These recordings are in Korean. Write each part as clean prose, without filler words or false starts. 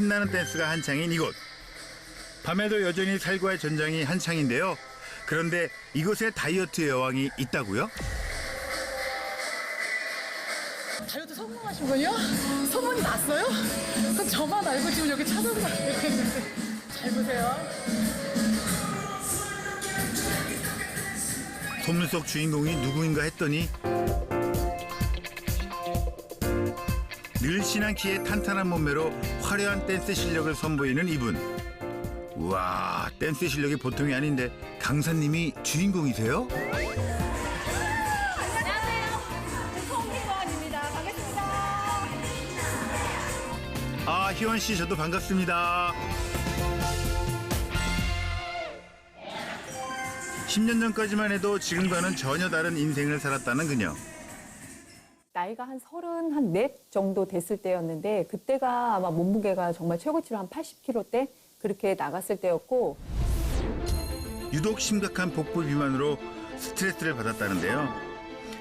신나는 댄스가 한창인 이곳. 밤에도 여전히 살과의 전장이 한창인데요. 그런데 이곳에 다이어트 여왕이 있다고요? 다이어트 성공하신군요? 소문이 났어요? 그럼 저만 알고 지금 여기 찾아서 했는데 잘 보세요. 소문 속 주인공이 누구인가 했더니 늘씬한 키에 탄탄한 몸매로 화려한 댄스 실력을 선보이는 이분. 우와, 댄스 실력이 보통이 아닌데 강사님이 주인공이세요? 아, 희원 씨, 저도 반갑습니다. 10년 전까지만 해도 지금과는 전혀 다른 인생을 살았다는 그녀. 나이가 한 34 정도 됐을 때였는데 그때가 아마 몸무게가 정말 최고치로 한 80kg대 그렇게 나갔을 때였고 유독 심각한 복부 비만으로 스트레스를 받았다는데요.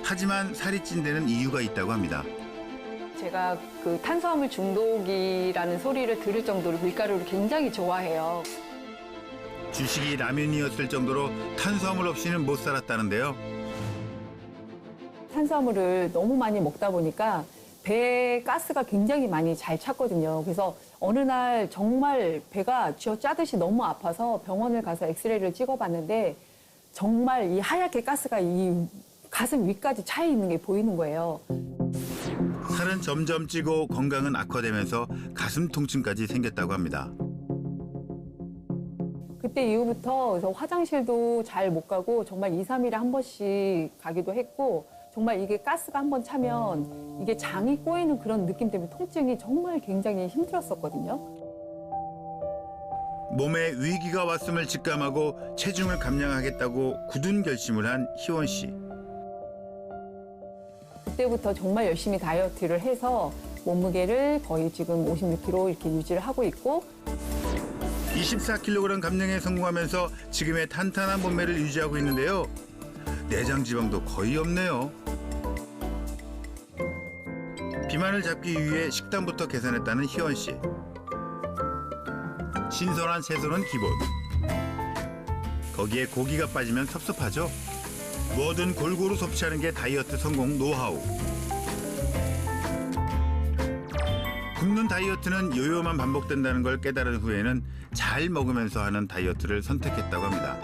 하지만 살이 찐 데는 이유가 있다고 합니다. 제가 그 탄수화물 중독이라는 소리를 들을 정도로 밀가루를 굉장히 좋아해요. 주식이 라면이었을 정도로 탄수화물 없이는 못 살았다는데요. 탄수화물을 너무 많이 먹다 보니까 배에 가스가 굉장히 많이 잘 찼거든요. 그래서 어느 날 정말 배가 쥐어 짜듯이 너무 아파서 병원을 가서 엑스레이를 찍어봤는데 정말 이 하얗게 가스가 이 가슴 위까지 차 있는 게 보이는 거예요. 살은 점점 찌고 건강은 악화되면서 가슴 통증까지 생겼다고 합니다. 그때 이후부터 그래서 화장실도 잘 못 가고 정말 2, 3일에 한 번씩 가기도 했고 정말 이게 가스가 한 번 차면 이게 장이 꼬이는 그런 느낌 때문에 통증이 정말 굉장히 힘들었었거든요. 몸에 위기가 왔음을 직감하고 체중을 감량하겠다고 굳은 결심을 한 희원 씨. 그때부터 정말 열심히 다이어트를 해서 몸무게를 거의 지금 56kg 이렇게 유지를 하고 있고 24kg 감량에 성공하면서 지금의 탄탄한 몸매를 유지하고 있는데요. 내장 지방도 거의 없네요. 비만을 잡기 위해 식단부터 개선했다는 희원 씨. 신선한 채소는 기본. 거기에 고기가 빠지면 섭섭하죠. 뭐든 골고루 섭취하는 게 다이어트 성공 노하우. 굶는 다이어트는 요요만 반복된다는 걸 깨달은 후에는 잘 먹으면서 하는 다이어트를 선택했다고 합니다.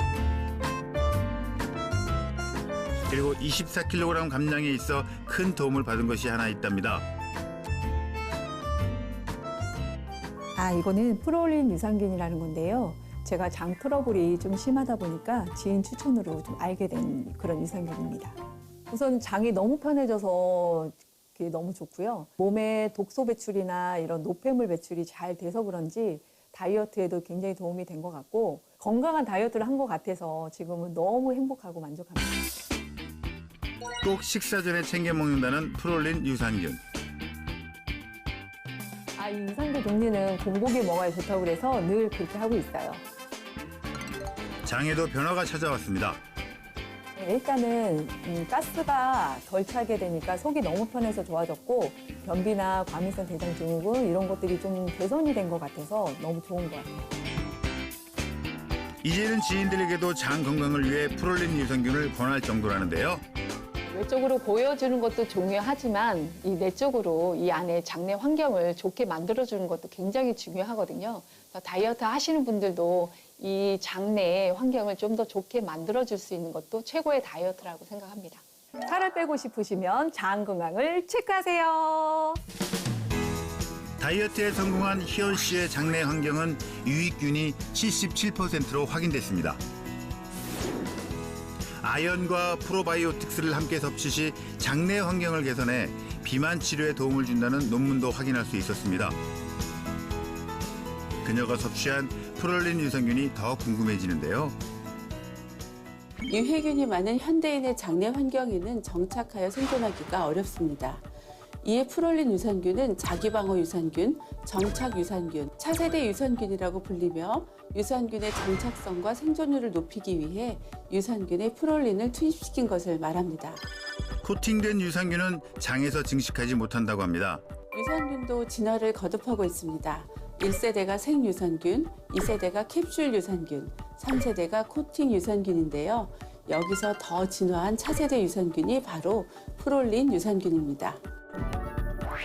그리고 24kg 감량에 있어 큰 도움을 받은 것이 하나 있답니다. 이거는 프로올린 유산균이라는 건데요. 제가 장 트러블이 좀 심하다 보니까 지인 추천으로 좀 알게 된 그런 유산균입니다. 우선 장이 너무 편해져서 그게 너무 좋고요. 몸에 독소 배출이나 이런 노폐물 배출이 잘 돼서 그런지 다이어트에도 굉장히 도움이 된 것 같고 건강한 다이어트를 한 것 같아서 지금은 너무 행복하고 만족합니다. 꼭 식사 전에 챙겨 먹는다는 프로올린 유산균. 이 유산균 종류는 공복에 먹어야 좋다고 그래서 늘 그렇게 하고 있어요. 장에도 변화가 찾아왔습니다. 일단은 가스가 덜 차게 되니까 속이 너무 편해서 좋아졌고 변비나 과민성 대장 증후군 이런 것들이 좀 개선이 된 것 같아서 너무 좋은 것 같아요. 이제는 지인들에게도 장 건강을 위해 프로올린 유산균을 권할 정도라는데요. 외적으로 보여주는 것도 중요하지만 이 내적으로 이 안에 장내 환경을 좋게 만들어주는 것도 굉장히 중요하거든요. 그래서 다이어트 하시는 분들도 이 장내 환경을 좀 더 좋게 만들어줄 수 있는 것도 최고의 다이어트라고 생각합니다. 살을 빼고 싶으시면 장 건강을 체크하세요. 다이어트에 성공한 희연 씨의 장내 환경은 유익균이 77%로 확인됐습니다. 아연과 프로바이오틱스를 함께 섭취 시 장내 환경을 개선해 비만 치료에 도움을 준다는 논문도 확인할 수 있었습니다. 그녀가 섭취한 프로올린 유산균이 더 궁금해지는데요. 유해균이 많은 현대인의 장내 환경에는 정착하여 생존하기가 어렵습니다. 이에 프로올린 유산균은 자기방어 유산균, 정착 유산균, 차세대 유산균이라고 불리며 유산균의 정착성과 생존율을 높이기 위해 유산균에 프로올린을 투입시킨 것을 말합니다. 코팅된 유산균은 장에서 증식하지 못한다고 합니다. 유산균도 진화를 거듭하고 있습니다. 1세대가 생유산균, 2세대가 캡슐 유산균, 3세대가 코팅 유산균인데요. 여기서 더 진화한 차세대 유산균이 바로 프롤린 유산균입니다.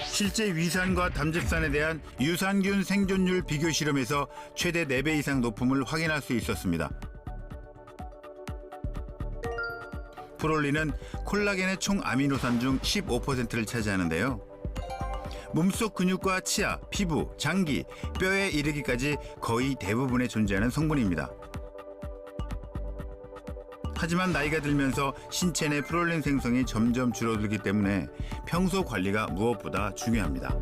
실제 위산과 담즙산에 대한 유산균 생존율 비교 실험에서 최대 4배 이상 높음을 확인할 수 있었습니다. 프롤린은 콜라겐의 총 아미노산 중 15%를 차지하는데요. 몸속 근육과 치아, 피부, 장기, 뼈에 이르기까지 거의 대부분에 존재하는 성분입니다. 하지만 나이가 들면서 신체 내 프롤린 생성이 점점 줄어들기 때문에 평소 관리가 무엇보다 중요합니다.